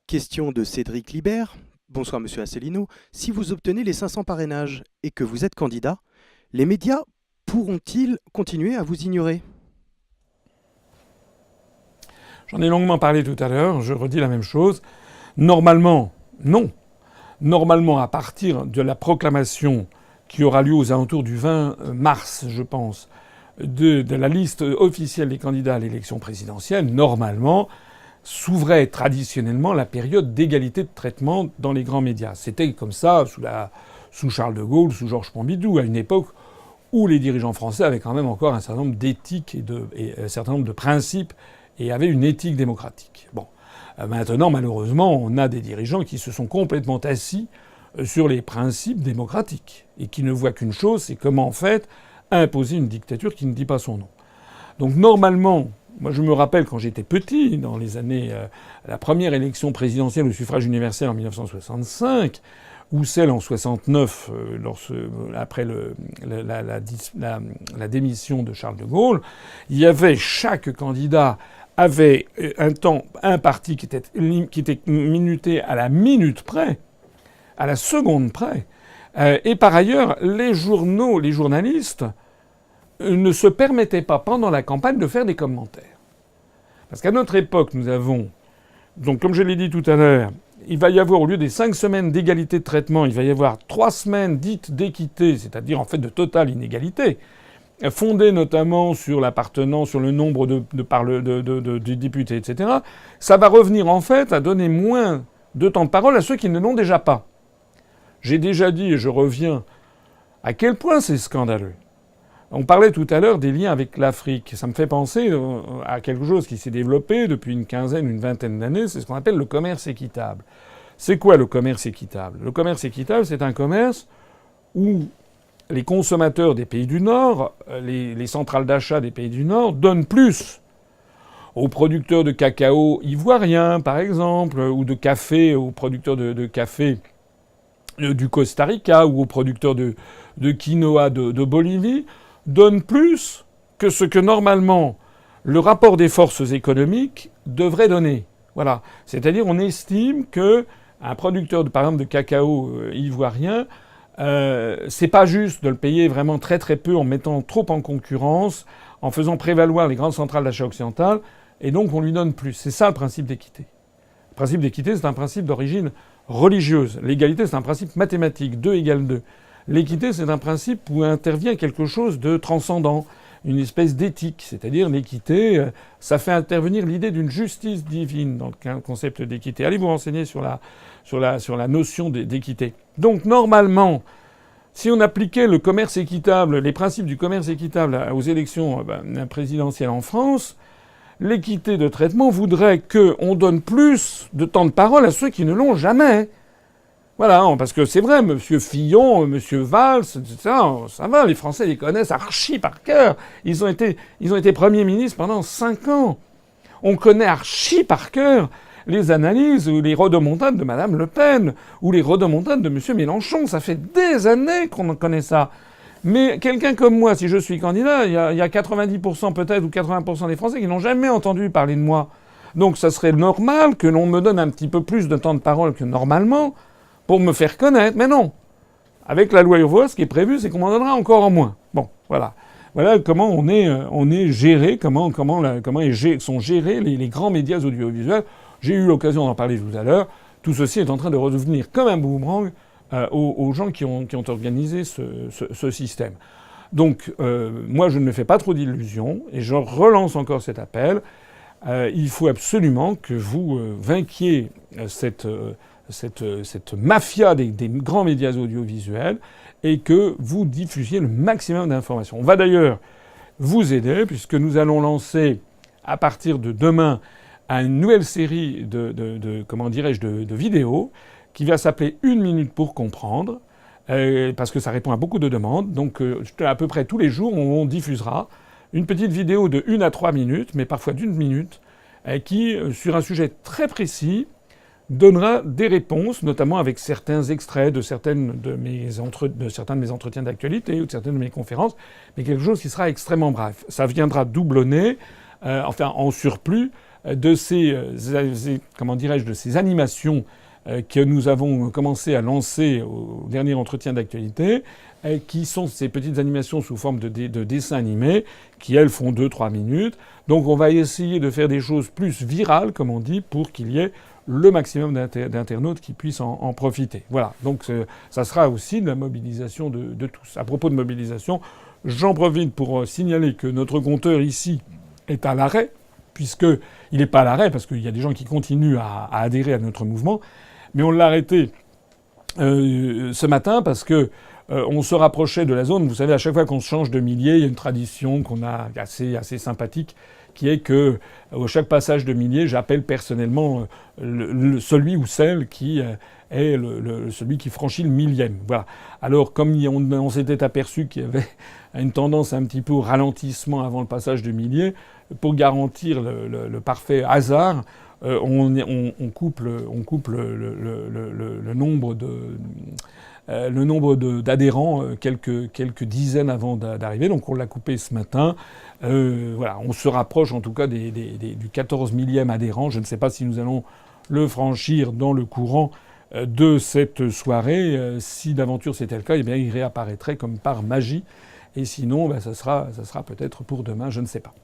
Question de Cédric Libert. Bonsoir Monsieur Asselineau. Si vous obtenez les 500 parrainages et que vous êtes candidat, les médias pourront-ils continuer à vous ignorer? J'en ai longuement parlé tout à l'heure, je redis la même chose. Normalement, non. Normalement, à partir de la proclamation qui aura lieu aux alentours du 20 mars, je pense, de la liste officielle des candidats à l'élection présidentielle, normalement, s'ouvrait traditionnellement la période d'égalité de traitement dans les grands médias. C'était comme ça sous Charles de Gaulle, sous Georges Pompidou, à une époque où les dirigeants français avaient quand même encore un certain nombre d'éthiques et un certain nombre de principes et avaient une éthique démocratique. Bon. Maintenant, malheureusement, on a des dirigeants qui se sont complètement assis sur les principes démocratiques et qui ne voient qu'une chose, c'est comment, en fait, imposer une dictature qui ne dit pas son nom. Donc, normalement, moi, je me rappelle quand j'étais petit, dans les années... la première élection présidentielle au suffrage universel en 1965, ou celle en 69, après la démission de Charles de Gaulle, il y avait chaque candidat avait un parti qui était minuté à la minute près, à la seconde près. Et par ailleurs, les journaux, les journalistes ne se permettaient pas pendant la campagne de faire des commentaires. Parce qu'à notre époque, nous avons, donc comme je l'ai dit tout à l'heure, il va y avoir, au lieu des 5 semaines d'égalité de traitement, il va y avoir 3 semaines dites d'équité, c'est-à-dire en fait de totale inégalité, fondées notamment sur l'appartenance, sur le nombre de députés, etc. Ça va revenir en fait à donner moins de temps de parole à ceux qui ne l'ont déjà pas. J'ai déjà dit, et je reviens, à quel point c'est scandaleux. On parlait tout à l'heure des liens avec l'Afrique. Ça me fait penser à quelque chose qui s'est développé depuis une quinzaine, une vingtaine d'années. C'est ce qu'on appelle le commerce équitable. C'est quoi le commerce équitable? Le commerce équitable, c'est un commerce où les consommateurs des pays du Nord, les centrales d'achat des pays du Nord, donnent plus aux producteurs de cacao ivoirien, par exemple, ou de café, aux producteurs de café du Costa Rica, ou aux producteurs de quinoa de Bolivie, donne plus que ce que normalement le rapport des forces économiques devrait donner. Voilà. C'est-à-dire, on estime que un producteur, par exemple, de cacao ivoirien, c'est pas juste de le payer vraiment très très peu en mettant trop en concurrence, en faisant prévaloir les grandes centrales d'achat occidentales, et donc on lui donne plus. C'est ça le principe d'équité. Le principe d'équité, c'est un principe d'origine religieuse. L'égalité, c'est un principe mathématique. 2 égale 2. L'équité, c'est un principe où intervient quelque chose de transcendant, une espèce d'éthique. C'est-à-dire l'équité, ça fait intervenir l'idée d'une justice divine dans le concept d'équité. Allez vous renseigner sur la notion d'équité. Donc normalement, si on appliquait le commerce équitable, les principes du commerce équitable aux élections présidentielles en France, l'équité de traitement voudrait qu'on donne plus de temps de parole à ceux qui ne l'ont jamais. Voilà, parce que c'est vrai, M. Fillon, M. Valls, ça va, les Français les connaissent archi par cœur. Ils ont été premiers ministres pendant 5 ans. On connaît archi par cœur les analyses ou les rodomontades de Mme Le Pen ou les rodomontades de M. Mélenchon. Ça fait des années qu'on connaît ça. Mais quelqu'un comme moi, si je suis candidat, il y a 90% peut-être ou 80% des Français qui n'ont jamais entendu parler de moi. Donc ça serait normal que l'on me donne un petit peu plus de temps de parole que normalement pour me faire connaître. Mais non. Avec la loi Urvoas, ce qui est prévu, c'est qu'on m'en donnera encore en moins. Bon, voilà. Voilà comment on est géré, comment sont gérés les grands médias audiovisuels. J'ai eu l'occasion d'en parler tout à l'heure. Tout ceci est en train de redevenir comme un boomerang aux gens qui ont organisé ce système. Donc, moi, je ne me fais pas trop d'illusions et je relance encore cet appel. Il faut absolument que vous vainquiez cette mafia des grands médias audiovisuels et que vous diffusiez le maximum d'informations. On va d'ailleurs vous aider puisque nous allons lancer à partir de demain une nouvelle série de vidéos qui va s'appeler 1 minute pour comprendre parce que ça répond à beaucoup de demandes. Donc à peu près tous les jours, on diffusera une petite vidéo de 1 à 3 minutes, mais parfois d'1 minute, qui, sur un sujet très précis, donnera des réponses, notamment avec certains extraits de certains de mes entretiens d'actualité ou de certaines de mes conférences, mais quelque chose qui sera extrêmement bref. Ça viendra doublonner, en surplus, de comment dirais-je, de ces animations que nous avons commencé à lancer au dernier entretien d'actualité, qui sont ces petites animations sous forme de dessins animés, qui elles font 2-3 minutes. Donc on va essayer de faire des choses plus virales, comme on dit, pour qu'il y ait le maximum d'internautes qui puissent en profiter. Voilà, donc ça sera aussi de la mobilisation de tous. À propos de mobilisation, j'en profite pour signaler que notre compteur ici est à l'arrêt, puisqu'il n'est pas à l'arrêt, parce qu'il y a des gens qui continuent à adhérer à notre mouvement, mais on l'a arrêté ce matin parce que on se rapprochait de la zone. Vous savez, à chaque fois qu'on se change de millier, il y a une tradition qu'on a assez sympathique, qui est que à chaque passage de millier, j'appelle personnellement celui ou celle qui est celui qui franchit le millième. Voilà. Alors, comme on s'était aperçu qu'il y avait une tendance un petit peu au ralentissement avant le passage de millier, pour garantir le parfait hasard, on coupe le nombre d'adhérents quelques dizaines avant d'arriver. Donc on l'a coupé ce matin. Voilà, on se rapproche en tout cas du 14 millième adhérent. Je ne sais pas si nous allons le franchir dans le courant de cette soirée. Si d'aventure c'était le cas, eh bien il réapparaîtrait comme par magie. Et sinon, ça sera peut-être pour demain, je ne sais pas.